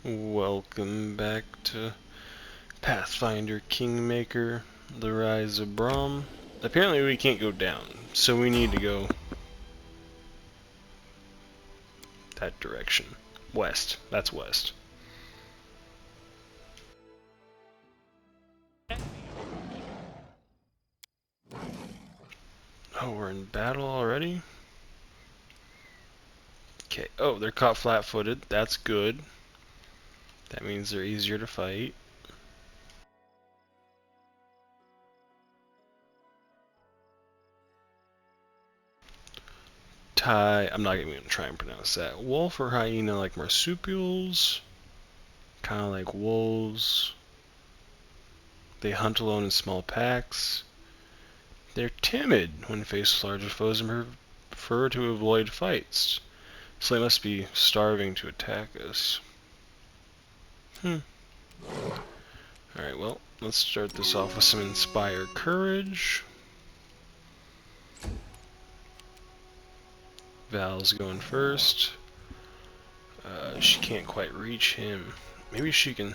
Welcome back to Pathfinder Kingmaker, the Rise of Brom. Apparently we can't go down, so we need to go that direction. West. That's west. Oh, we're in battle already? Okay. Oh, they're caught flat-footed. That's good. That means they're easier to fight. I'm not even going to try and pronounce that. Wolf or hyena like marsupials. Kind of like wolves. They hunt alone in small packs. They're timid when faced with larger foes and prefer to avoid fights. So they must be starving to attack us. Alright, well, let's start this off with some Inspire Courage. Val's going first. She can't quite reach him. Maybe she can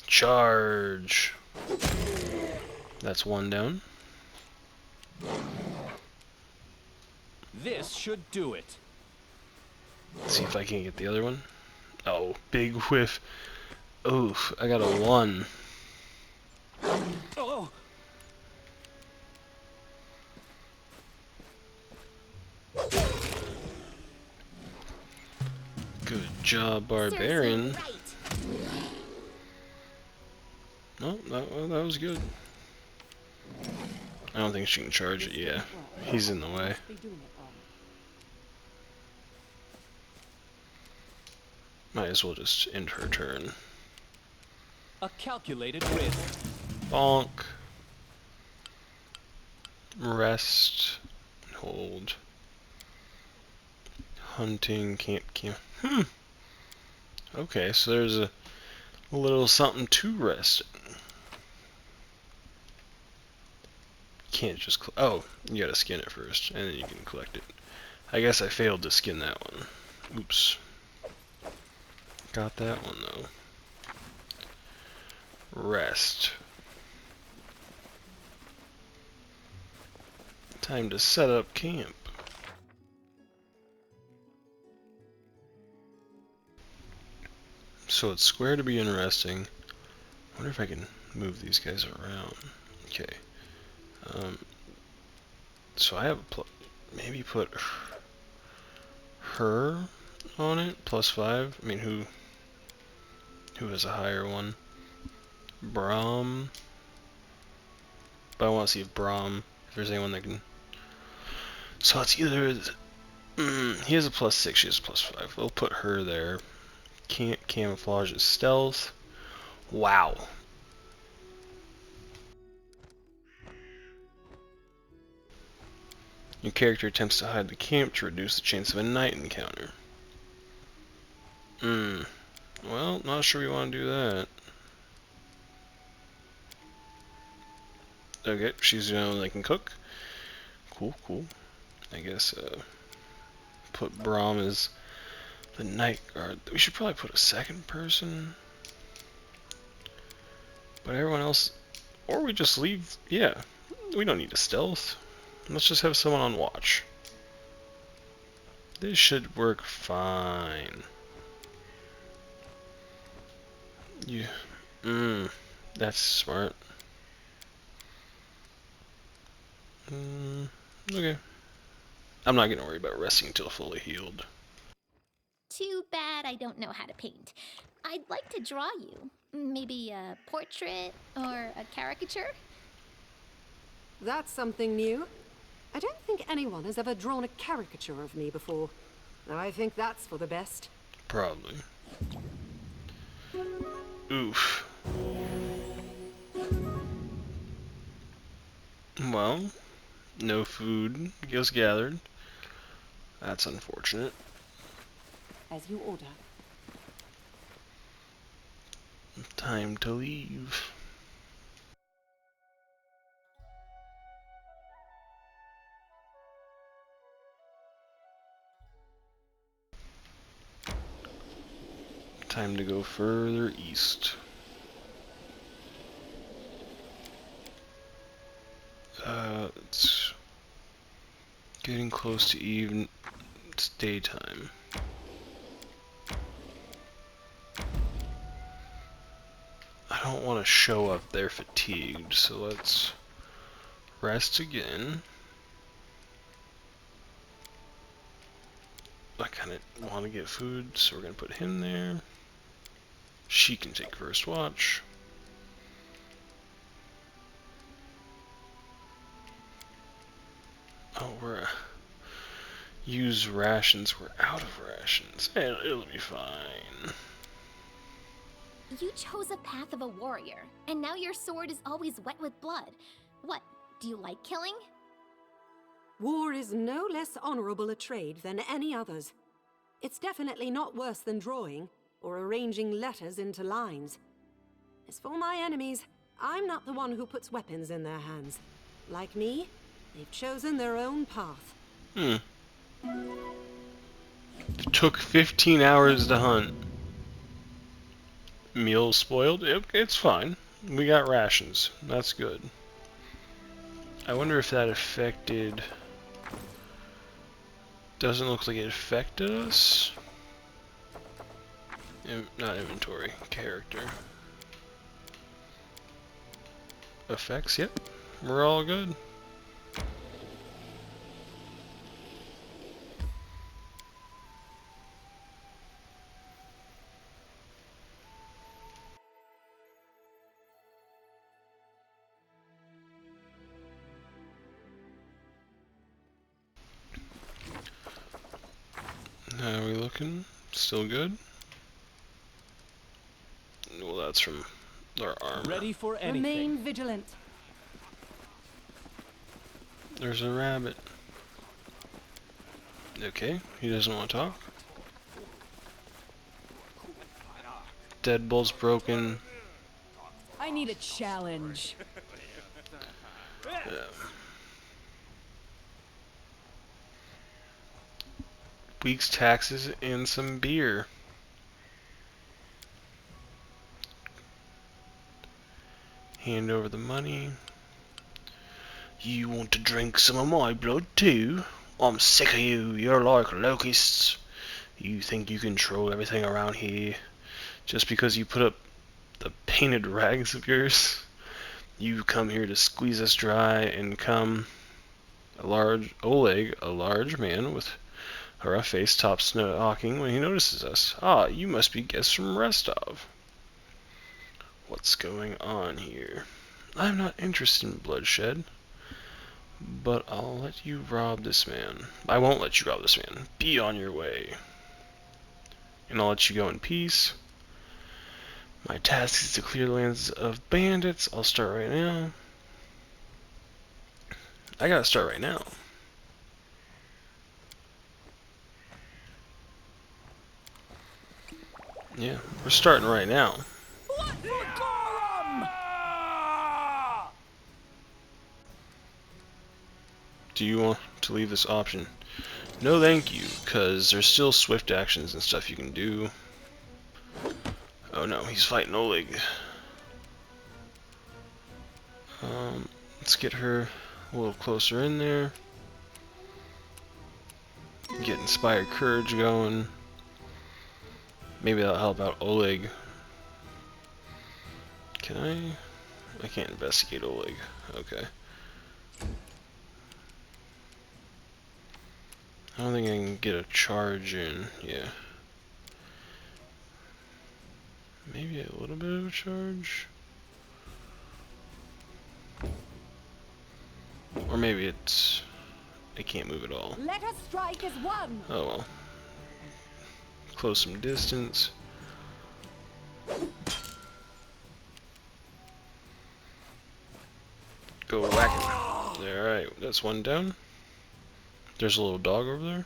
charge. That's one down. This should do it. Let's see if I can get the other one. Oh, big whiff. Oof, I got a 1. Oh! Good job, Barbarian. Oh, that was good. I don't think she can charge it, yeah. He's in the way. Might as well just end her turn. A calculated win. Bonk. Rest. Hold. Hunting. Camp. Okay, so there's a little something to rest. Can't just... oh, you gotta skin it first, and then you can collect it. I guess I failed to skin that one. Oops. Got that one, though. Rest. Time to set up camp. So it's square to be interesting. I wonder if I can move these guys around. Okay. So I have maybe put her on it, +5. I mean, who has a higher one? Brom. But I want to see if Brom, if there's anyone that can. So it's either he has a +6, she has a +5. We'll put her there. Can't camouflage as stealth. Wow. Your character attempts to hide the camp to reduce the chance of a night encounter. Well, not sure we want to do that. Okay, she's the only one that can cook. Cool. I guess, put Brom as the night guard. We should probably put a second person. But everyone else... or we just leave... yeah, we don't need a stealth. Let's just have someone on watch. This should work fine. Yeah. That's smart. Okay. I'm not gonna worry about resting until fully healed. Too bad I don't know how to paint. I'd like to draw you. Maybe a portrait or a caricature? That's something new. I don't think anyone has ever drawn a caricature of me before. Though I think that's for the best. Probably. Oof. Well, no food gets gathered. That's unfortunate. As you order. Time to leave. Time to go further east. It's getting close to even. It's daytime. I don't want to show up there fatigued, so let's rest again. I kind of want to get food, so we're going to put him there. She can take first watch. Oh, we're use rations. We're out of rations. It'll be fine. You chose a path of a warrior, and now your sword is always wet with blood. What, do you like killing? War is no less honorable a trade than any others. It's definitely not worse than drawing, or arranging letters into lines. As for my enemies, I'm not the one who puts weapons in their hands. Like me, they've chosen their own path. It took 15 hours to hunt. Meal spoiled? It's fine. We got rations. That's good. I wonder if that affected... Doesn't look like it affected us. Not inventory. Character. Effects, yep. We're all good. How are we looking? Still good? Well, that's from our armor. Ready for anything. Remain vigilant. There's a rabbit. Okay, he doesn't want to talk. Deadbolt's broken. I need a challenge. Yeah. Week's taxes and some beer. Hand over the money. You want to drink some of my blood too? I'm sick of you. You're like locusts. You think you control everything around here just because you put up the painted rags of yours? You come here to squeeze us dry and come. Oleg, a large man with a rough face, stops knocking when he notices us. Ah, you must be guests from Rostov. What's going on here? I'm not interested in bloodshed, but I'll let you rob this man. I won't let you rob this man. Be on your way. And I'll let you go in peace. My task is to clear the lands of bandits. I'll start right now. I gotta start right now. Yeah, we're starting right now. Do you want to leave this option? No thank you, because there's still swift actions and stuff you can do. Oh no, he's fighting Oleg. Let's get her a little closer in there. Get inspired courage going. Maybe that'll help out Oleg. Can I can't investigate Oleg. Okay. I don't think I can get a charge in. Yeah. Maybe a little bit of a charge. Or maybe it's... I can't move at all. Let us strike as one. Oh well. Close some distance. Go whack it. Alright, that's one down. There's a little dog over there.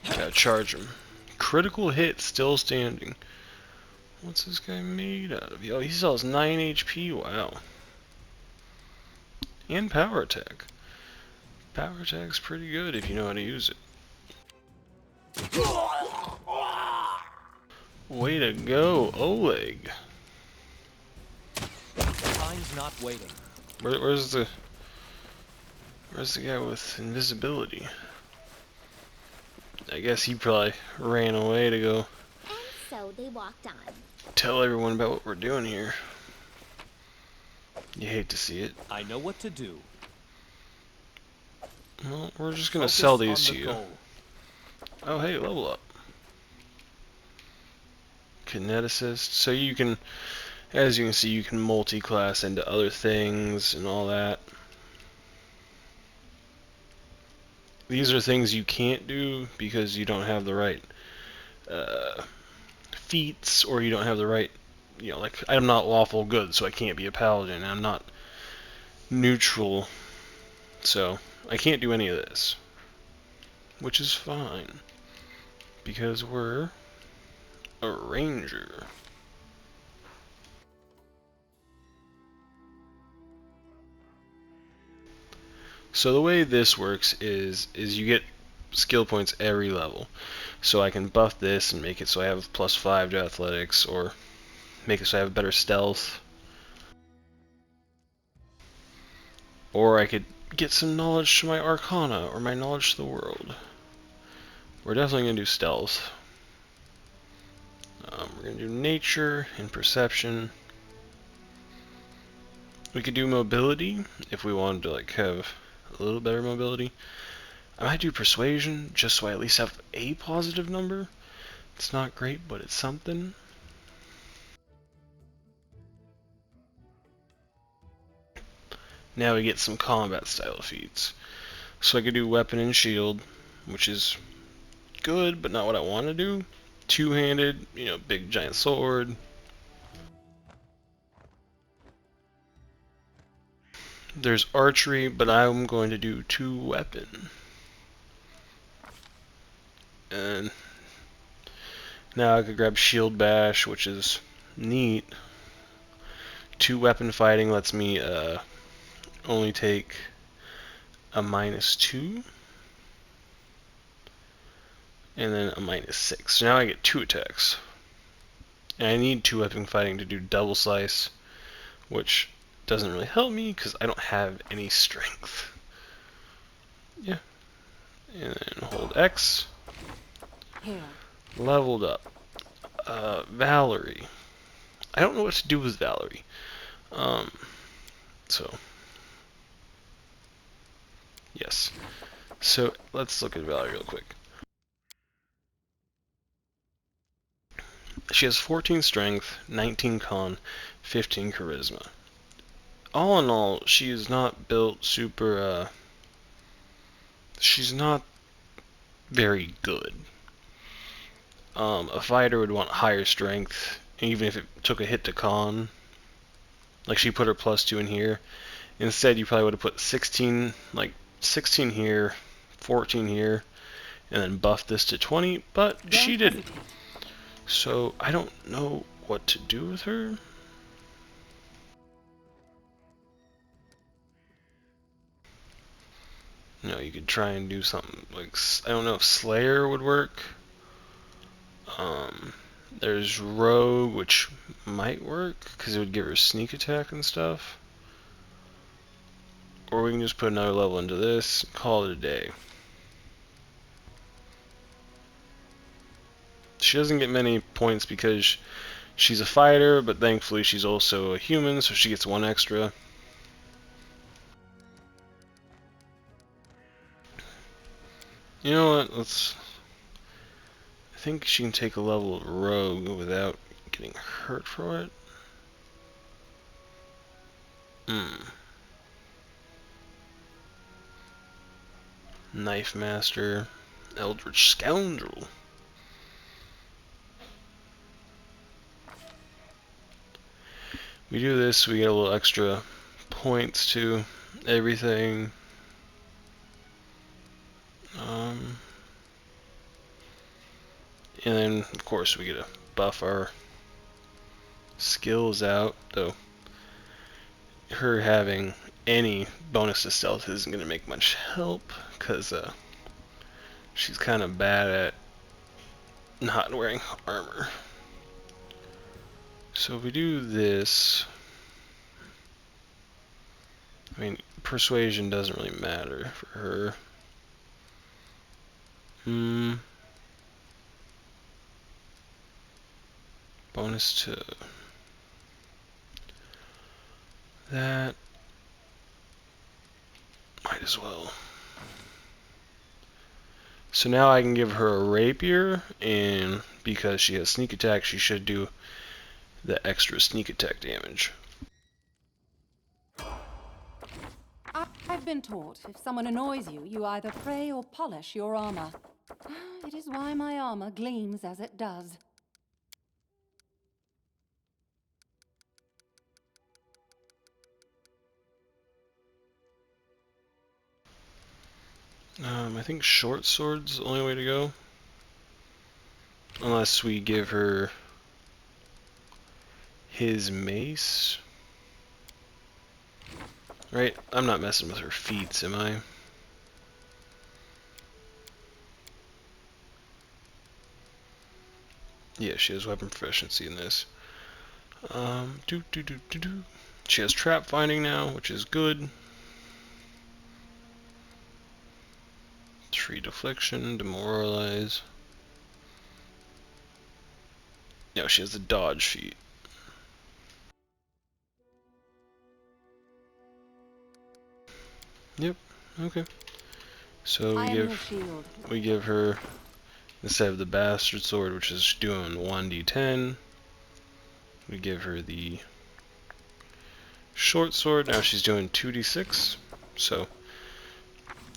Gotta charge him. Critical hit still standing. What's this guy made out of? Oh, he still has 9 HP. Wow. And power attack. Power attack's pretty good if you know how to use it. Way to go, Oleg. Time's not waiting. Where's the guy with invisibility? I guess he probably ran away to go And so they walked on. tell everyone about what we're doing here. You hate to see it. I know what to do. Well, we're just gonna Focus sell these on to the you. goal. Oh, hey, level up. Kineticist. So you can, as you can see, you can multi-class into other things and all that. These are things you can't do because you don't have the right feats, or you don't have the right, you know, like, I'm not lawful good, so I can't be a paladin. I'm not neutral, so I can't do any of this. Which is fine, because we're a ranger. So the way this works is you get skill points every level. So I can buff this and make it so I have +5 to athletics, or make it so I have better stealth. Or I could get some knowledge to my arcana, or my knowledge to the world. We're definitely going to do stealth. We're going to do nature and perception. We could do mobility if we wanted to like have a little better mobility. I might do persuasion just so I at least have a positive number. It's not great, but it's something. Now we get some combat style feats. So I could do weapon and shield, which is good, but not what I want to do. Two-handed, you know, big giant sword. There's archery, but I'm going to do two weapon. And now I could grab shield bash, which is neat. Two weapon fighting lets me only take a -2. And then a -6. So now I get 2 attacks. And I need 2 weapon fighting to do double slice, which doesn't really help me because I don't have any strength. Yeah. And then hold X. Here. Leveled up. Valerie. I don't know what to do with Valerie. So. Yes. So let's look at Valerie real quick. She has 14 strength, 19 con, 15 charisma. All in all, she is not built super, she's not very good. A fighter would want higher strength, even if it took a hit to con. Like, she put her +2 in here. Instead, you probably would have put 16, like, 16 here, 14 here, and then buffed this to 20, but she didn't. So, I don't know what to do with her. You know, you could try and do something like, I don't know if Slayer would work. There's Rogue, which might work, because it would give her sneak attack and stuff. Or we can just put another level into this and call it a day. She doesn't get many points because she's a fighter, but thankfully she's also a human, so she gets 1 extra. You know what, I think she can take a level of Rogue without getting hurt for it. Knife Master, Eldritch Scoundrel. We do this, we get a little extra points to everything. And then, of course, we get to buff our skills out, though her having any bonus to stealth isn't going to make much help, because she's kind of bad at not wearing armor. So if we do this, I mean, persuasion doesn't really matter for her. Bonus to that. Might as well. So now I can give her a rapier, and because she has sneak attack, she should do the extra sneak attack damage. I've been taught if someone annoys you, you either pray or polish your armor. It is why my armor gleams as it does. I think short sword's the only way to go. Unless we give her his mace. Right? I'm not messing with her feats, am I? Yeah, she has weapon proficiency in this. She has trap finding now, which is good. 3 deflection, demoralize. No, she has the dodge feat. Yep, okay. So we give her, instead of the bastard sword, which is doing 1d10, we give her the short sword. Now she's doing 2d6. So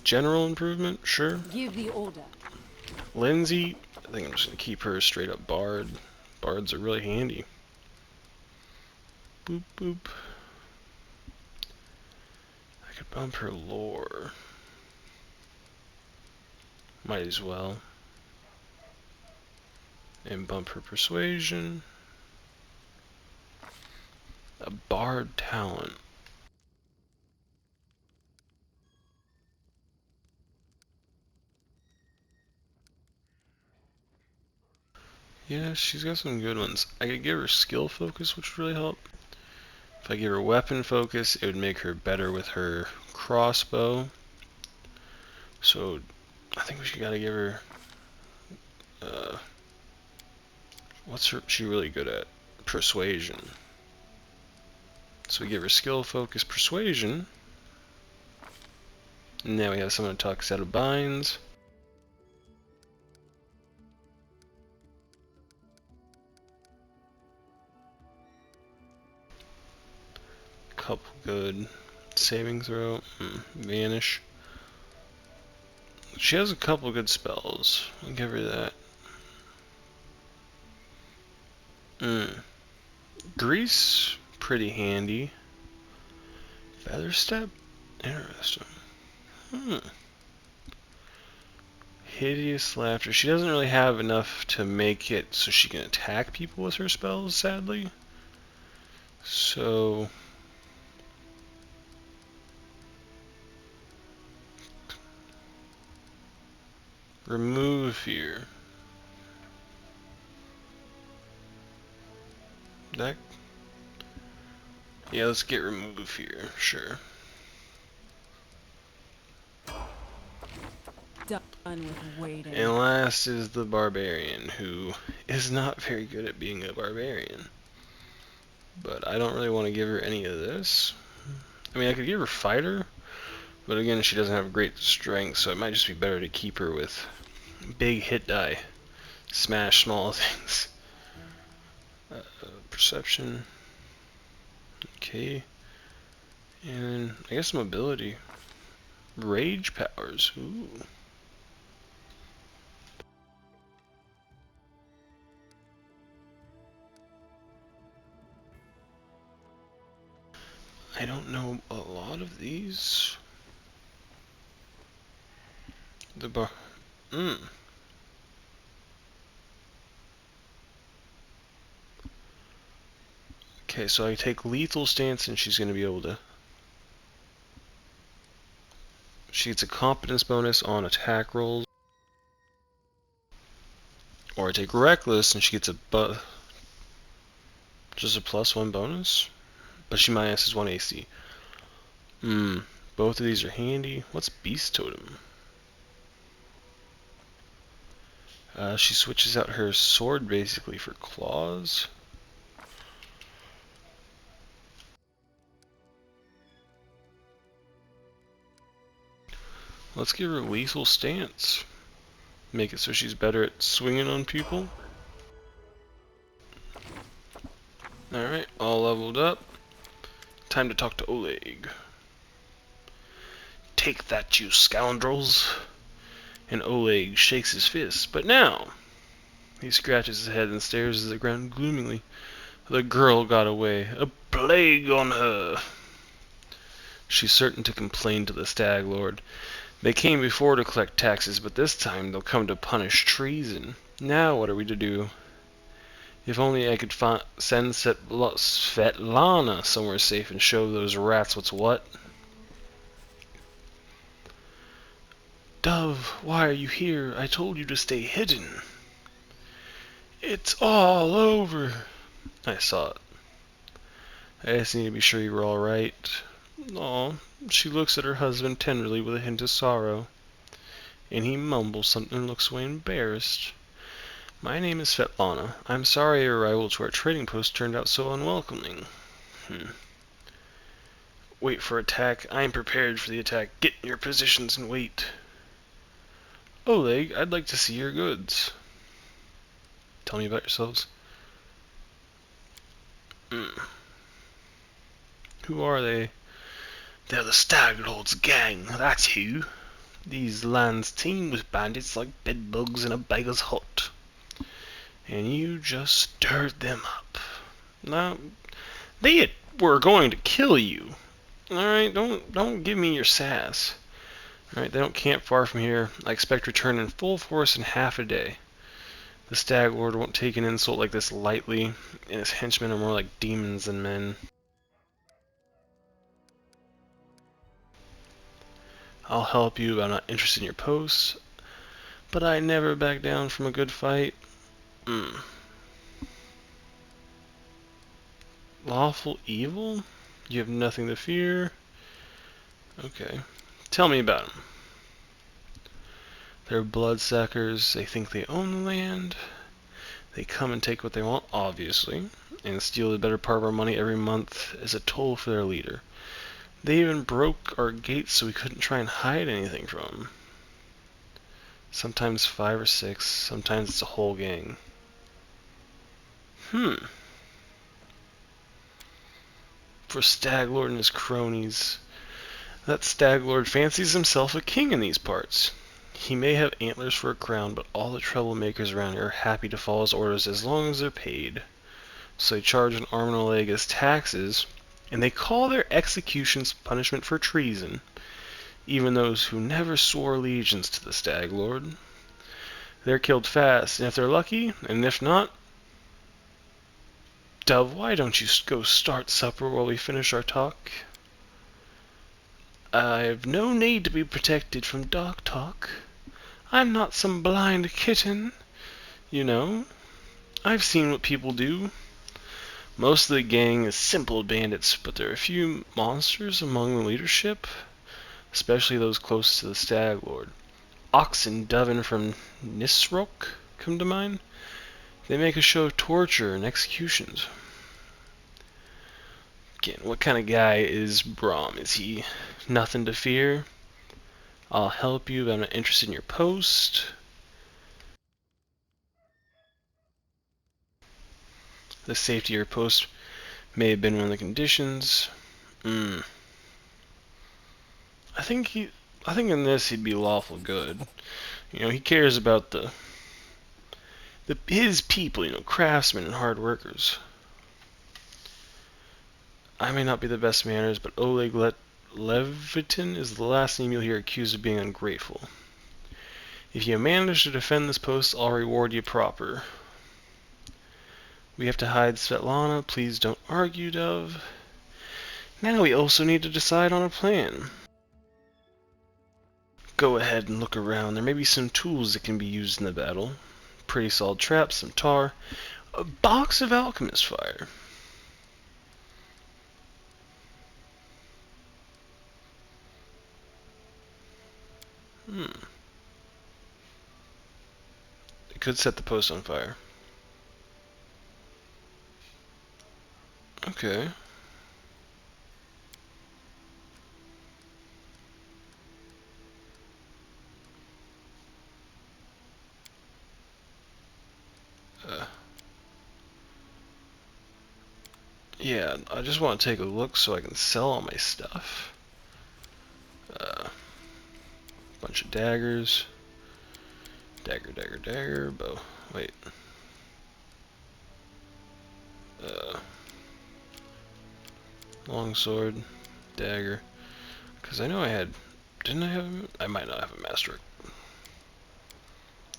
general improvement, sure. Give the order. Lindsay, I think I'm just gonna keep her straight up bard. Bards are really handy. Boop boop. I could bump her lore. Might as well. And bump her persuasion. A bard talent. Yeah, she's got some good ones. I could give her skill focus, which would really help. If I give her weapon focus, it would make her better with her crossbow. So I think we gotta give her what's she really good at? Persuasion. So we give her skill focus persuasion. And now we have someone to talk us out of binds. Couple good saving throw. Vanish. She has a couple good spells. I'll give her that. Grease, pretty handy. Feather step, interesting. Hideous laughter. She doesn't really have enough to make it so she can attack people with her spells, sadly. So remove fear. That. Yeah, let's get remove fear. Sure. Done with waiting. And last is the barbarian, who is not very good at being a barbarian. But I don't really want to give her any of this. I mean, I could give her fighter, but again, she doesn't have great strength, so it might just be better to keep her with big hit die. Smash small things. Perception. Okay. And I guess mobility. Rage powers. Ooh. I don't know a lot of these. The bar. Okay, so I take lethal stance and she's going to be able to She gets a competence bonus on attack rolls. Or I take reckless and she gets just a +1 bonus. But she minuses 1 AC. Both of these are handy. What's Beast Totem? She switches out her sword basically for claws. Let's give her lethal stance. Make it so she's better at swinging on people. Alright, all leveled up. Time to talk to Oleg. Take that, you scoundrels! And Oleg shakes his fist. But now! He scratches his head and stares at the ground gloomily. The girl got away. A plague on her! She's certain to complain to the Stag Lord. They came before to collect taxes, but this time they'll come to punish treason. Now what are we to do? If only I could send Svetlana somewhere safe and show those rats what's what. Dove, why are you here? I told you to stay hidden. It's all over. I saw it. I just need to be sure you were alright. Aw, she looks at her husband tenderly with a hint of sorrow. And he mumbles something and looks away embarrassed. My name is Svetlana. I'm sorry your arrival to our trading post turned out so unwelcoming. Wait for attack. I am prepared for the attack. Get in your positions and wait. Oleg, I'd like to see your goods. Tell me about yourselves. Who are they? They're the Stag Lord's gang, that's who. These lands teem with bandits like bedbugs in a beggar's hut. And you just stirred them up. Now, they were going to kill you. Alright, don't give me your sass. Alright, they don't camp far from here. I expect return in full force in half a day. The Stag Lord won't take an insult like this lightly, and his henchmen are more like demons than men. I'll help you, but I'm not interested in your posts. But I never back down from a good fight. Lawful evil? You have nothing to fear? Okay. Tell me about them. They're bloodsuckers. They think they own the land. They come and take what they want, obviously, and steal the better part of our money every month as a toll for their leader. They even broke our gates so we couldn't try and hide anything from them. Sometimes 5 or 6, sometimes it's a whole gang. For Stag Lord and his cronies. That Stag Lord fancies himself a king in these parts. He may have antlers for a crown, but all the troublemakers around here are happy to follow his orders as long as they're paid. So they charge an arm and a leg as taxes, and they call their executions punishment for treason, even those who never swore allegiance to the Stag Lord. They're killed fast, and if they're lucky, and if not... Dove, why don't you go start supper while we finish our talk? I've no need to be protected from dark talk. I'm not some blind kitten. You know, I've seen what people do. Most of the gang is simple bandits, but there are a few monsters among the leadership, especially those close to the Stag Lord. Ox and Dovin from Nisrok come to mind. They make a show of torture and executions. Again, what kind of guy is Brom? Is he nothing to fear? I'll help you, but I'm not interested in your post. The safety of your post may have been one of the conditions. I think in this he'd be lawful good. You know, he cares about his people, you know, craftsmen and hard workers. I may not be the best manners, but Oleg Levitin is the last name you'll hear accused of being ungrateful. If you manage to defend this post, I'll reward you proper. We have to hide Svetlana. Please don't argue, Dove. Now we also need to decide on a plan. go ahead and look around. There may be some tools that can be used in the battle. Pretty solid traps, some tar. A box of alchemist fire. It could set the post on fire. Okay. Yeah, I just want to take a look so I can sell all my stuff. Bunch of daggers. Dagger, dagger, dagger. Bow. Wait. Longsword. Dagger. Because I know I had... Didn't I have... I might not have a master.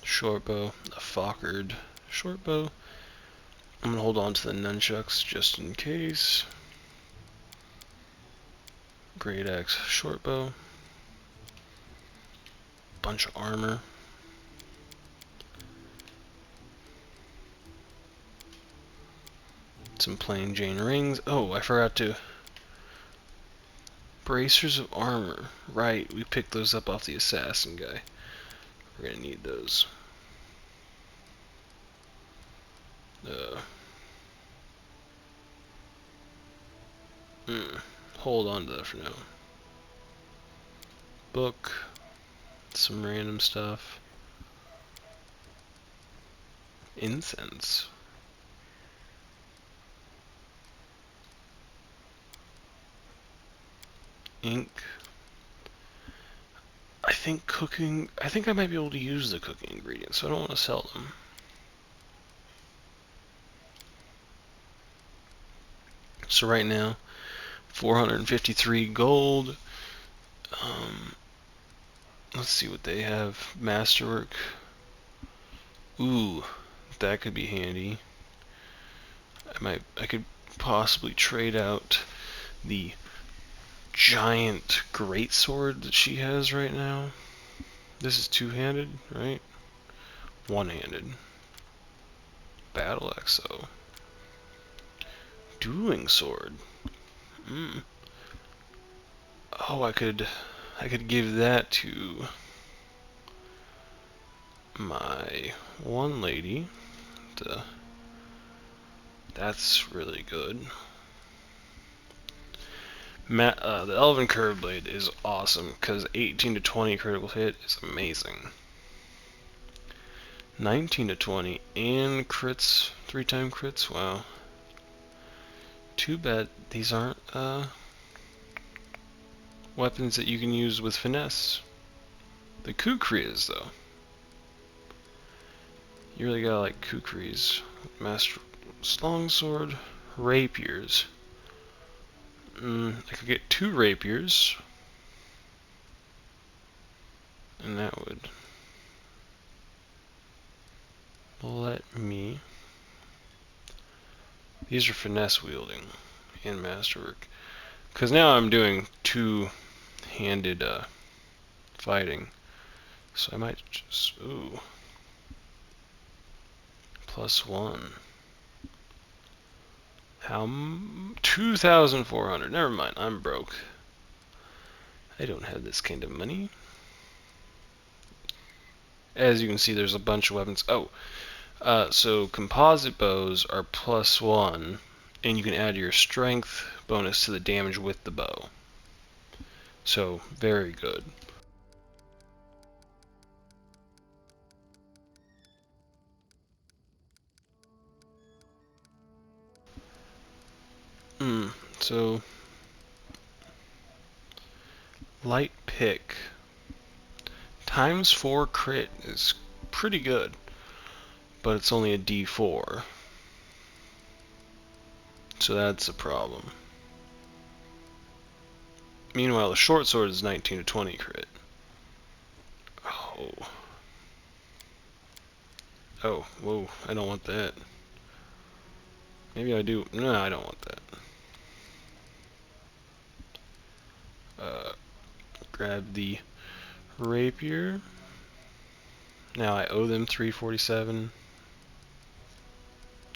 Short bow. A Fokkard. Short bow. I'm going to hold on to the nunchucks just in case. Great axe. Short bow. Bunch of armor. Some plain Jane rings. Oh, I forgot to... Bracers of armor. Right, we picked those up off the assassin guy. We're gonna need those. Hold on to that for now. Book. Some random stuff. Incense. Ink. I think cooking... I think I might be able to use the cooking ingredients, so I don't want to sell them. So right now, 453 gold. Let's see what they have. Masterwork. Ooh, that could be handy. I could possibly trade out the giant greatsword that she has right now. This is two-handed, right? One-handed. Battle axe, though. Dueling sword. Oh, I could give that to my one lady. That's really good. The Elven Curve Blade is awesome because 18 to 20 critical hit is amazing. 19 to 20 and crits, 3-time crits. Wow. Too bad these aren't weapons that you can use with finesse. The kukri is though. You really gotta like kukris. Master longsword, rapiers. I could get 2 rapiers, and that would let me... These are finesse wielding and masterwork. Because now I'm doing two-handed fighting. So I might just... Ooh. +1. How... 2,400. Never mind, I'm broke. I don't have this kind of money. As you can see, there's a bunch of weapons. Oh, so composite bows are +1, and you can add your strength bonus to the damage with the bow. So, very good. So, light pick. ×4 crit is pretty good, but it's only a D4. So that's a problem. Meanwhile, the short sword is 19 to 20 crit. Oh. Oh, whoa, I don't want that. Maybe I do. No, I don't want that. Grab the Rapier. Now I owe them 347.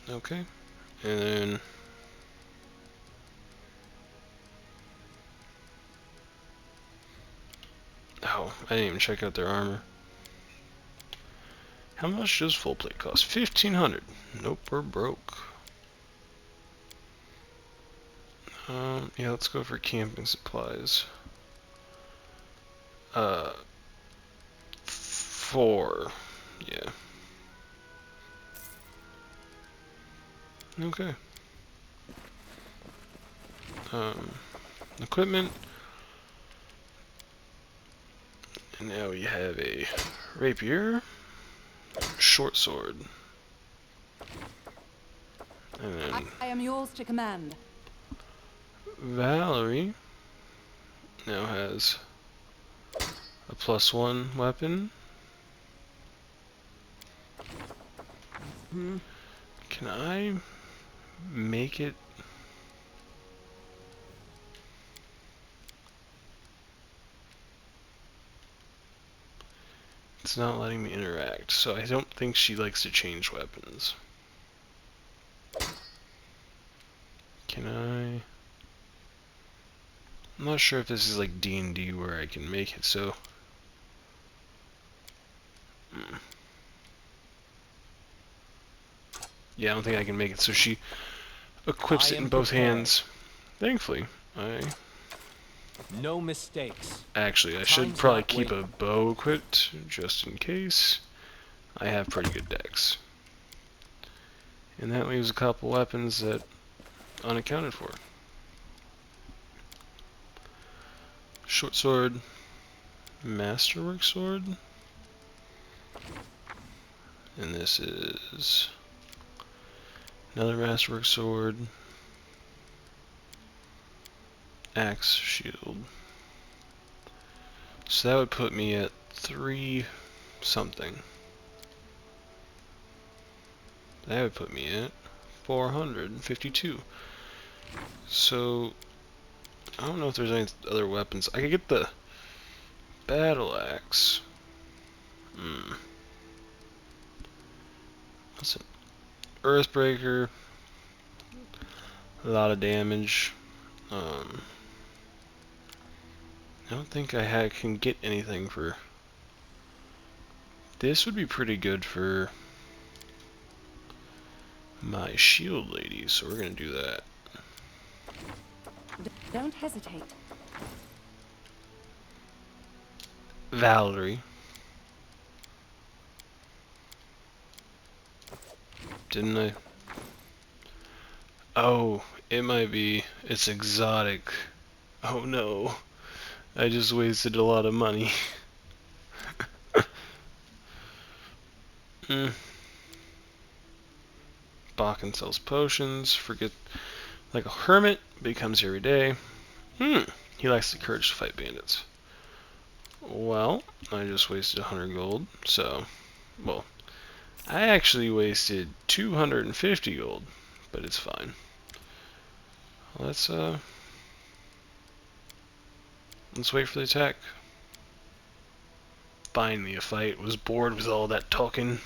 Okay. And then oh, I didn't even check out their armor. How much does full plate cost? 1,500. Nope, we're broke. Yeah, let's go for camping supplies. 4. Yeah. Okay. Equipment. And now we have a rapier, short sword, and then I am yours to command. Valerie now has a +1 weapon. Can I make it? It's not letting me interact, so I don't think she likes to change weapons. Can I? I'm not sure if this is like D&D where I can make it so. Yeah, I don't think I can make it so she equips I it in am both prepared. hands. Thankfully, No mistakes. actually I should Time's probably not keep a waiting. bow equipped just in case. I have pretty good decks. And that leaves a couple weapons that unaccounted for. Short sword, masterwork sword, and this is another masterwork sword, axe, shield. So that would put me at 3 something. That would put me at 452. So I don't know if there's any other weapons. I could get the battle axe. What's it? Earthbreaker. A lot of damage. I don't think I can get anything for. This would be pretty good for my shield lady, so we're gonna do that. Don't hesitate. Valerie. Didn't I? Oh, it might be. It's exotic. Oh no. I just wasted a lot of money. Bakken sells potions. Forget. Like a hermit. Becomes every day. He lacks the courage to fight bandits. Well, I just wasted 100 gold. So, well, I actually wasted 250 gold. But it's fine. Let's wait for the attack. Finally a fight. Was bored with all that talking.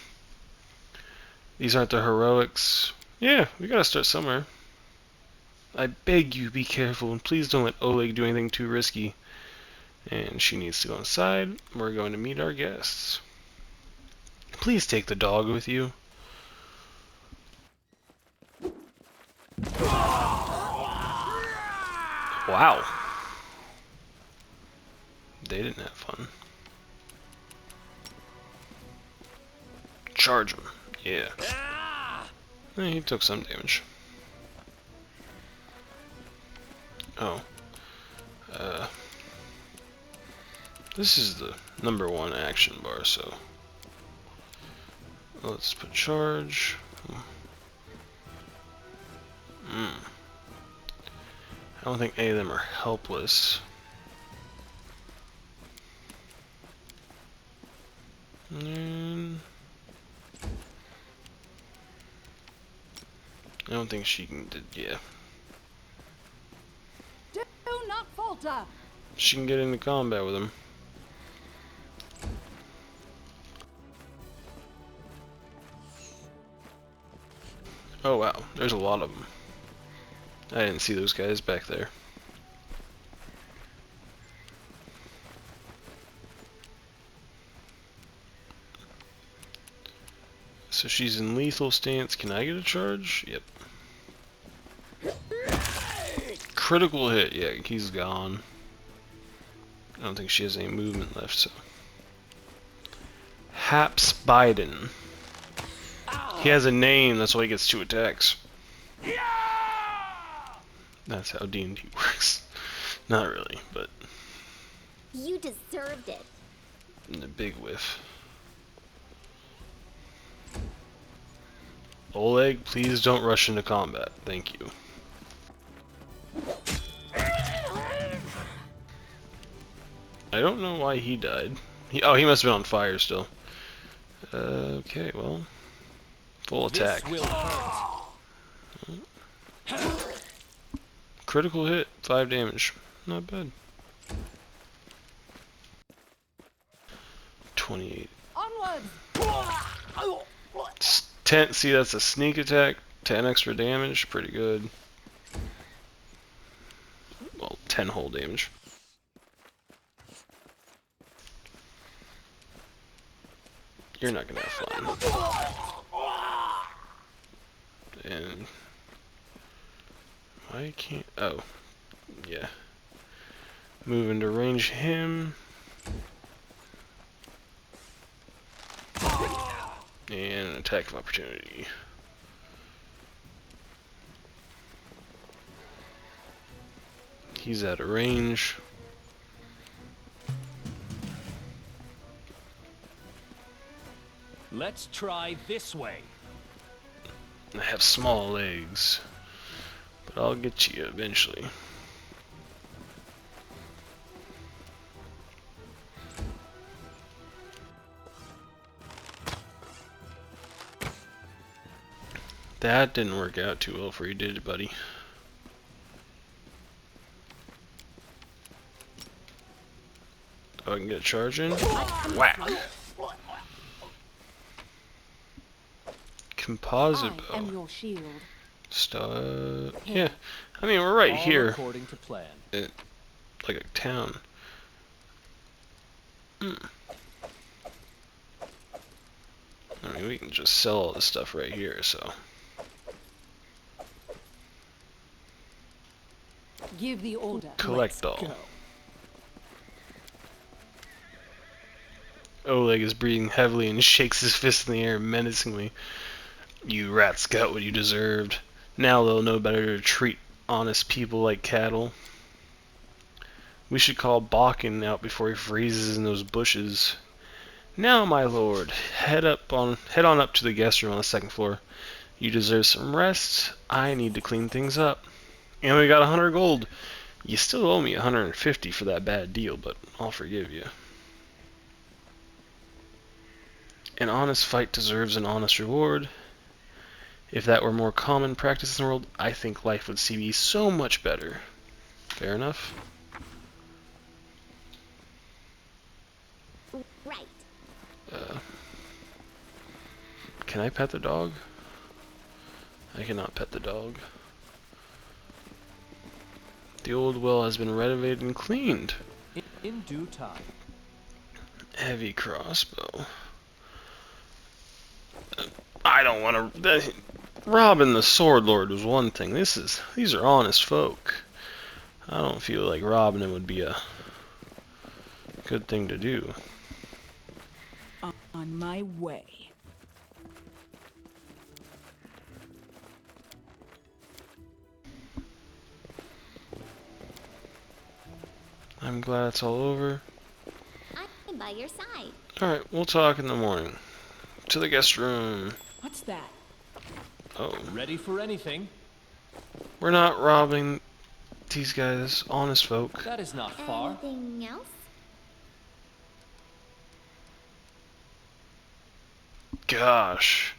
These aren't the heroics. Yeah, we gotta start somewhere. I beg you, be careful, and please don't let Oleg do anything too risky. And she needs to go inside. We're going to meet our guests. Please take the dog with you. Wow. They didn't have fun. Charge him. Yeah. He took some damage. Oh. This is the #1 action bar, so let's put charge. I don't think any of them are helpless. And I don't think she can. Yeah, Do not falter. she can get into combat with him. Oh wow, there's a lot of them. I didn't see those guys back there. So she's in lethal stance. Can I get a charge? Yep. Critical hit. Yeah, he's gone. I don't think she has any movement left, so. Haps Biden. He has a name, that's why he gets 2 attacks. That's how D&D works. Not really, but You deserved it. a big whiff. Oleg, please don't rush into combat. Thank you. I don't know why he died. Oh, he must have been on fire still. Okay, well. Full attack. This will hurt. Critical hit, 5 damage. Not bad. 28. Onwards! 10. See, that's a sneak attack. 10 extra damage. Pretty good. Well, 10 whole damage. You're not gonna have fun. And why can't? Oh, yeah. Moving to range him. And an attack of opportunity. He's out of range. Let's try this way. I have small legs, but I'll get you eventually. That didn't work out too well for you, did it, buddy? Oh, I can get a charge in? Whack! Composite I am bow. your shield. Yeah. I mean, we're right All here. according to plan. Like a town. I mean, we can just sell all this stuff right here, so. Give the order. Collect Let's all. go. Oleg is breathing heavily and shakes his fist in the air menacingly. You rats got what you deserved. Now they'll know better to treat honest people like cattle. We should call Balkan out before he freezes in those bushes. Now, my lord, head on up to the guest room on the 2nd floor. You deserve some rest. I need to clean things up. And we got 100 gold. You still owe me 150 for that bad deal, but I'll forgive you. An honest fight deserves an honest reward. If that were more common practice in the world, I think life would be so much better. Fair enough. Right. Can I pet the dog? I cannot pet the dog. The old well has been renovated and cleaned. In due time. Heavy crossbow. I don't want to. Robbing the sword lord was one thing. These are honest folk. I don't feel like robbing him would be a good thing to do. On my way. I'm glad it's all over. I'm by your side. Alright, we'll talk in the morning. To the guest room. What's that? Oh, Ready for anything? we're not robbing these guys, honest folk. That is not far. Anything else? Gosh.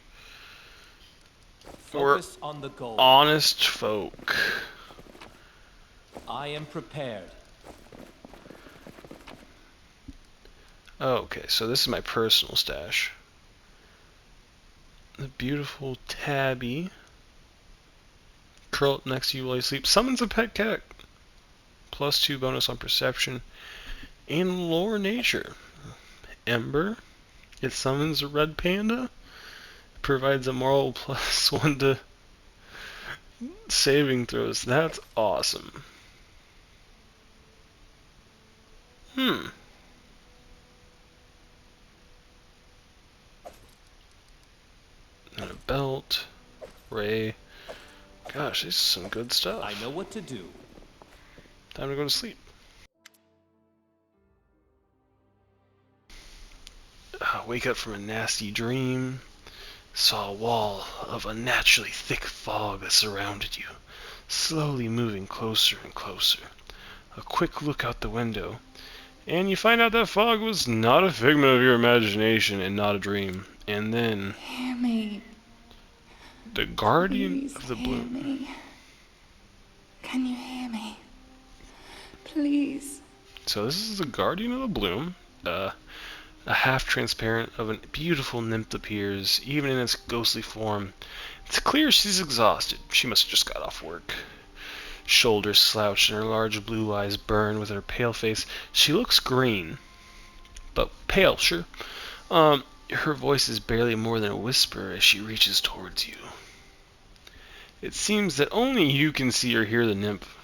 Focus on the goal. Honest folk. I am prepared. Okay, so this is my personal stash. The beautiful Tabby. curl up next to you while you sleep. Summons a pet cat. +2 bonus on perception and lore nature. Ember. It summons a red panda. Provides a moral +1 to saving throws. That's awesome. And a belt. Ray. Gosh, this is some good stuff. I know what to do. Time to go to sleep. Wake up from a nasty dream. Saw a wall of unnaturally thick fog that surrounded you, slowly moving closer and closer. A quick look out the window, and you find out that fog was not a figment of your imagination and not a dream. And then Hear me. the Guardian Please of the hear Bloom. me. Can you hear me? Please. So this is the Guardian of the Bloom. A half-transparent of a beautiful nymph appears, even in its ghostly form. It's clear she's exhausted. She must have just got off work. Shoulders slouched and her large blue eyes burn with her pale face. She looks green, but pale, sure. Her voice is barely more than a whisper as she reaches towards you. It seems that only you can see or hear the nymph.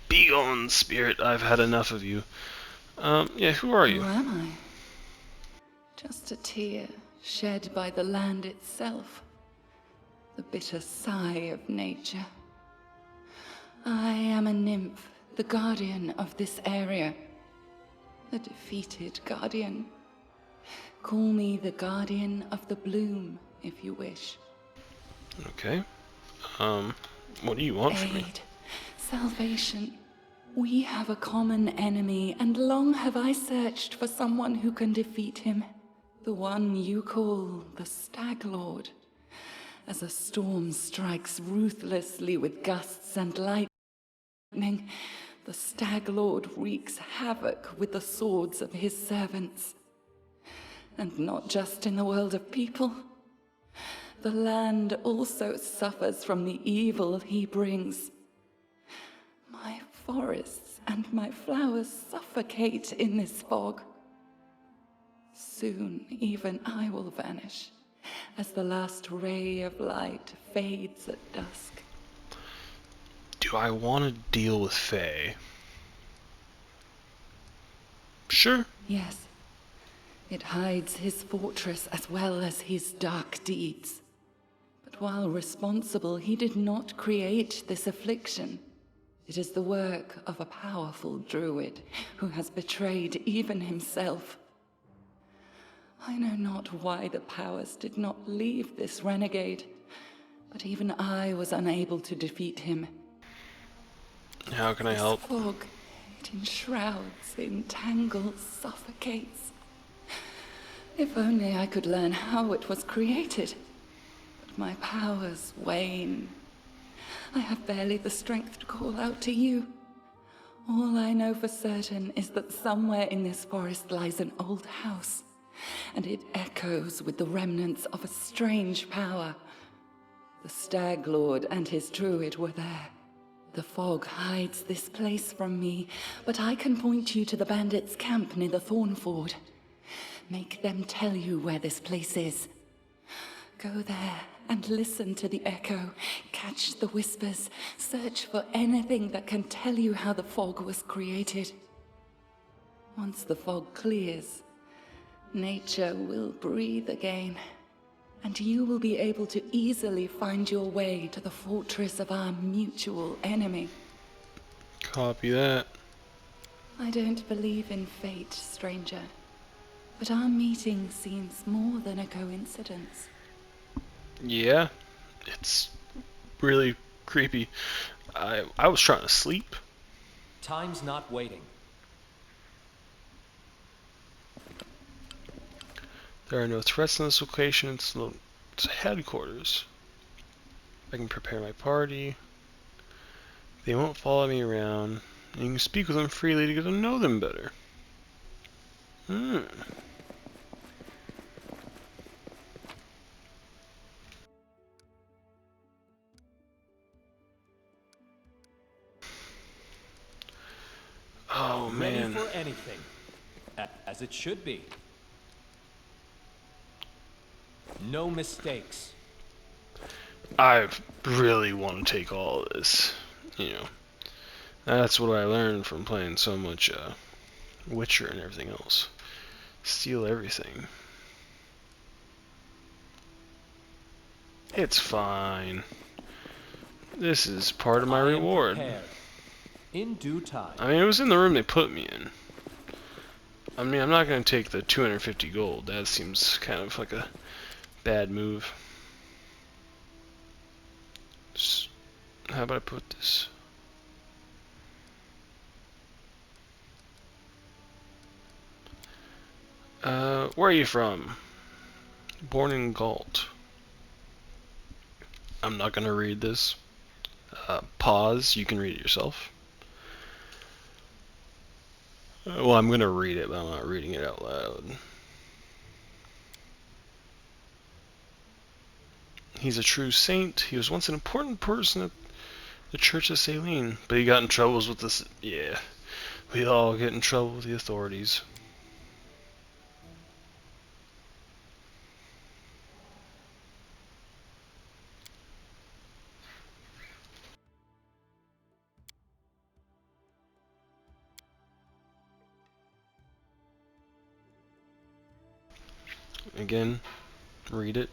Begone, spirit, I've had enough of you. Yeah, who are you? Who am I? Just a tear shed by the land itself. The bitter sigh of nature. I am a nymph, the guardian of this area. The defeated guardian. Call me the guardian of the bloom, if you wish. Okay. What do you want from me? Aid, salvation. We have a common enemy, and long have I searched for someone who can defeat him. The one you call the Stag Lord. As a storm strikes ruthlessly with gusts and lightning, the Stag Lord wreaks havoc with the swords of his servants. And not just in the world of people. The land also suffers from the evil he brings. My forests and my flowers suffocate in this fog. Soon even I will vanish, as the last ray of light fades at dusk. Do I want to deal with Faye? Sure. Yes, it hides his fortress as well as his dark deeds. But while responsible, he did not create this affliction. It is the work of a powerful druid who has betrayed even himself. I know not why the powers did not leave this renegade, but even I was unable to defeat him. How can I help? This fog, it enshrouds, entangles, suffocates. If only I could learn how it was created. But my powers wane. I have barely the strength to call out to you. All I know for certain is that somewhere in this forest lies an old house, and it echoes with the remnants of a strange power. The Stag Lord and his druid were there. The fog hides this place from me, but I can point you to the bandits' camp near the Thornford. Make them tell you where this place is. Go there and listen to the echo, catch the whispers, search for anything that can tell you how the fog was created. Once the fog clears, nature will breathe again, and you will be able to easily find your way to the fortress of our mutual enemy. Copy that. I don't believe in fate, stranger, but our meeting seems more than a coincidence. Yeah, it's really creepy. I was trying to sleep. Time's not waiting. There are no threats in this location. It's headquarters. I can prepare my party. They won't follow me around. And you can speak with them freely to get to know them better. Oh, Ready man. for anything. As it should be. No mistakes. I really want to take all of this. You know, that's what I learned from playing so much Witcher and everything else. Steal everything. It's fine. This is part of my I am reward. prepared. In due time. I mean, it was in the room they put me in. I mean, I'm not going to take the 250 gold. That seems kind of like a bad move. Just, how about I put this? Where are you from? Born in Galt. I'm not going to read this. Pause. You can read it yourself. Well, I'm going to read it, but I'm not reading it out loud. He's a true saint. He was once an important person at the Church of Saline, but he got in troubles with this. Yeah, we all get in trouble with the authorities. Again, read it.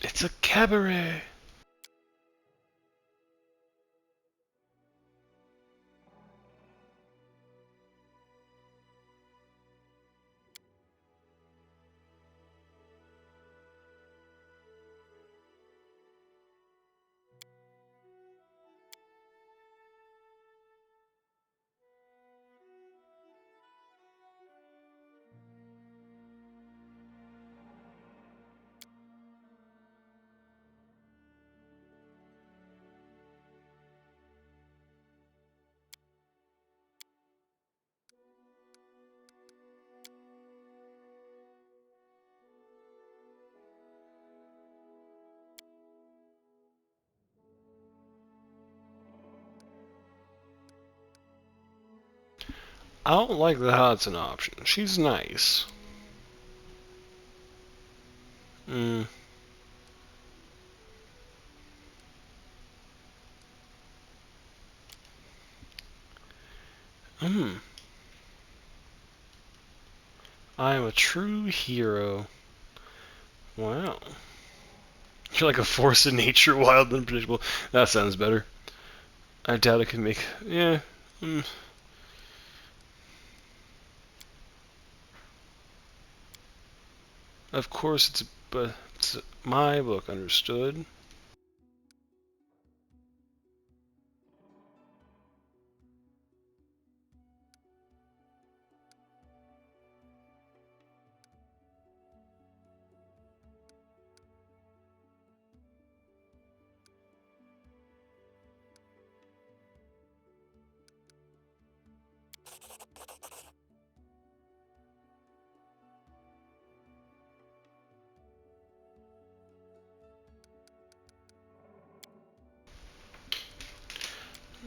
It's a cabaret. I don't like that how it's an option. She's nice. Mm. Mm. I am a true hero. Wow. You're like a force of nature, wild and unpredictable. That sounds better. I doubt I can make. Yeah. Mm. Of course, it's my book. Understood.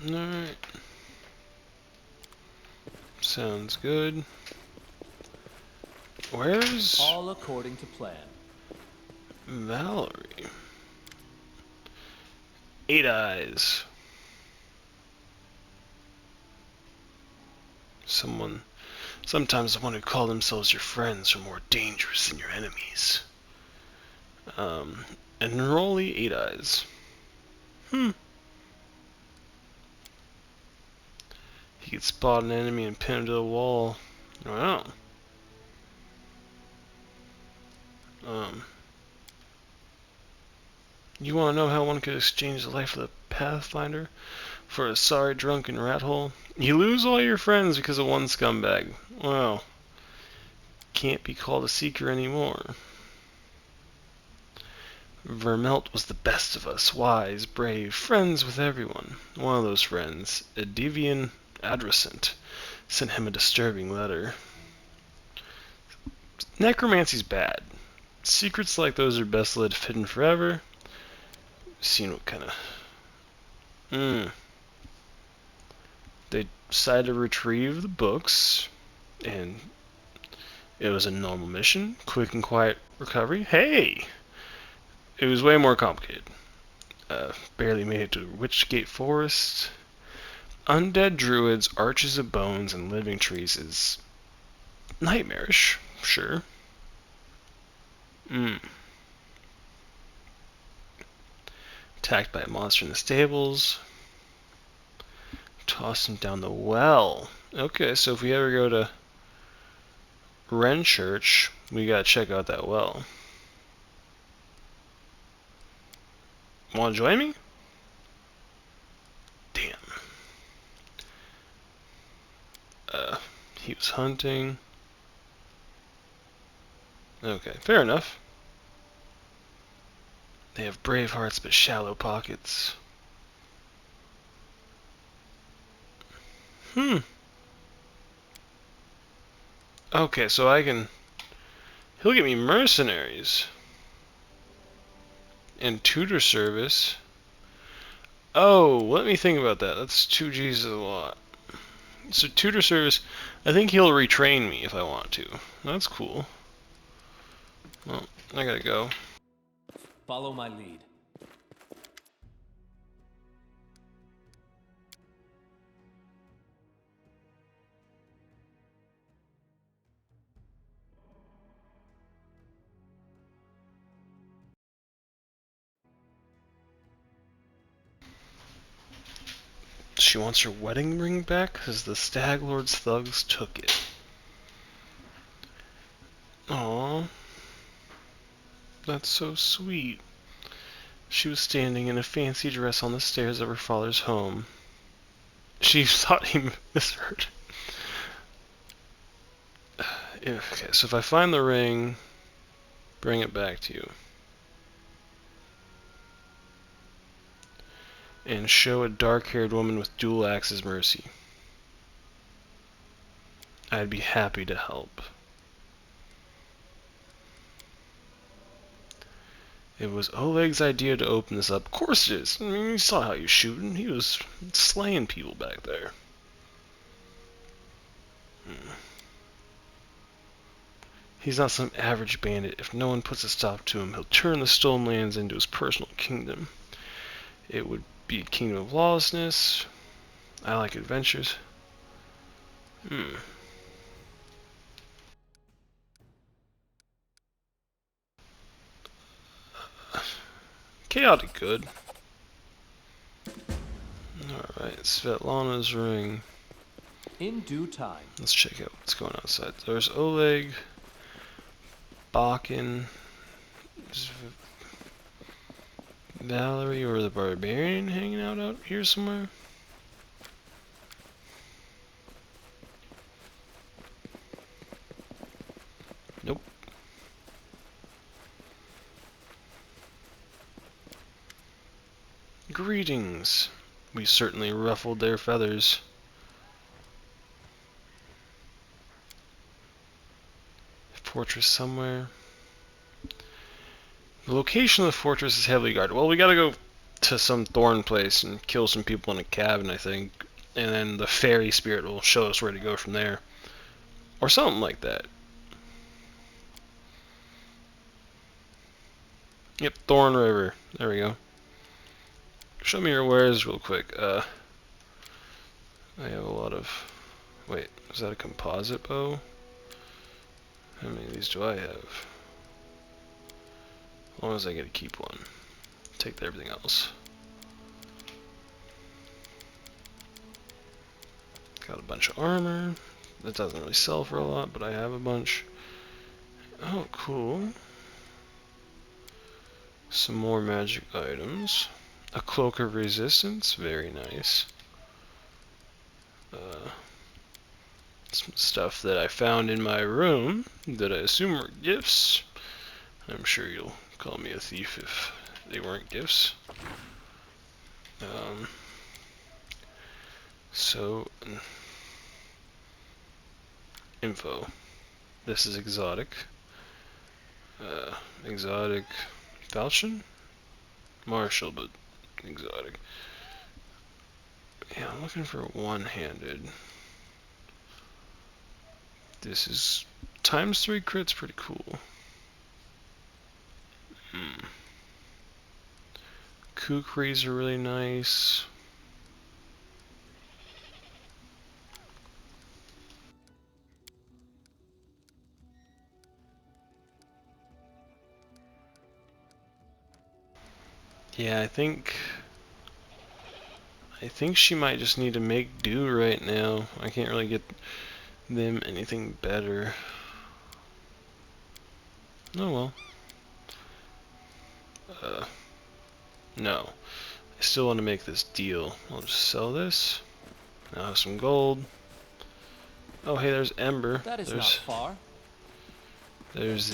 Alright. Sounds good. Where's All according to plan. Valerie? Eight Eyes. Sometimes the one who call themselves your friends are more dangerous than your enemies. Enrollee Eight Eyes. He could spot an enemy and pin him to the wall. Wow. You want to know how one could exchange the life of the Pathfinder for a sorry drunken rat hole? You lose all your friends because of one scumbag. Well, can't be called a seeker anymore. Vermelt was the best of us, wise, brave, friends with everyone. One of those friends, a deviant adolescent, sent him a disturbing letter. Necromancy's bad. Secrets like those are best left hidden forever. Seen what kind of... They decided to retrieve the books, and it was a normal mission. Quick and quiet recovery. Hey! It was way more complicated. Barely made it to Witchgate Forest. Undead druids, arches of bones, and living trees is nightmarish, sure. Attacked by a monster in the stables. Tossed him down the well. Okay, so if we ever go to Renchurch, we gotta check out that well. Wanna join me? Damn. He was hunting. Okay, fair enough. They have brave hearts but shallow pockets. Okay, so I can... He'll get me mercenaries. And tutor service. Oh, let me think about that. That's 2 G's a lot. So tutor service, I think he'll retrain me if I want to. That's cool. Well, I gotta go. Follow my lead. She wants her wedding ring back because the Stag Lord's thugs took it. Aww. That's so sweet. She was standing in a fancy dress on the stairs of her father's home. She thought he misheard. Okay, so if I find the ring, bring it back to you. And show a dark-haired woman with dual axes mercy. I'd be happy to help. It was Oleg's idea to open this up. Of course it is. I mean, you saw how he was shooting. He was slaying people back there. He's not some average bandit. If no one puts a stop to him, he'll turn the stolen lands into his personal kingdom. It would be a kingdom of lawlessness. I like adventures. Chaotic good. Alright, Svetlana's ring. In due time. Let's check out what's going on outside. There's Oleg, Bakken, Valerie or the Barbarian hanging out here somewhere. Nope. Greetings. We certainly ruffled their feathers. Fortress somewhere. The location of the fortress is heavily guarded. Well, we gotta go to some thorn place and kill some people in a cabin, I think. And then the fairy spirit will show us where to go from there. Or something like that. Yep, Thorn River. There we go. Show me your wares real quick. I have a lot of... Wait, is that a composite bow? How many of these do I have? As long as I get to keep one. Take everything else. Got a bunch of armor. That doesn't really sell for a lot, but I have a bunch. Oh, cool. Some more magic items. A cloak of resistance, very nice. Some stuff that I found in my room that I assume were gifts. I'm sure you'll call me a thief if they weren't gifts. So, info. This is exotic. Exotic falchion? Martial, but exotic. Yeah, I'm looking for one-handed. This is ×3 crit's pretty cool. Kukris are really nice. Yeah, I think she might just need to make do right now. I can't really get them anything better. Oh well. No. I still want to make this deal. I'll just sell this. Now I have some gold. Oh hey, there's Ember. That is not far. There's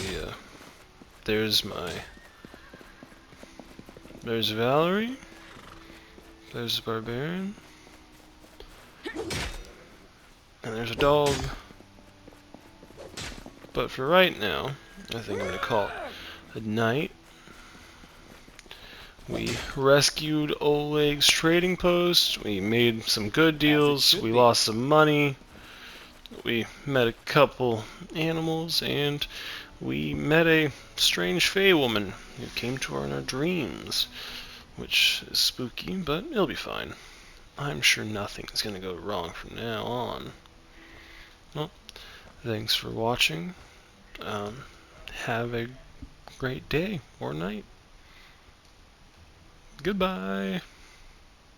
Valerie. There's the Barbarian. And there's a dog. But for right now, I think I'm going to call it a night. We rescued Oleg's trading post. We made some good deals. We lost some money. We met a couple animals. And we met a strange fey woman who came to her in our dreams. Which is spooky, but it'll be fine. I'm sure nothing's going to go wrong from now on. Well, thanks for watching. Have a great day or night. Goodbye.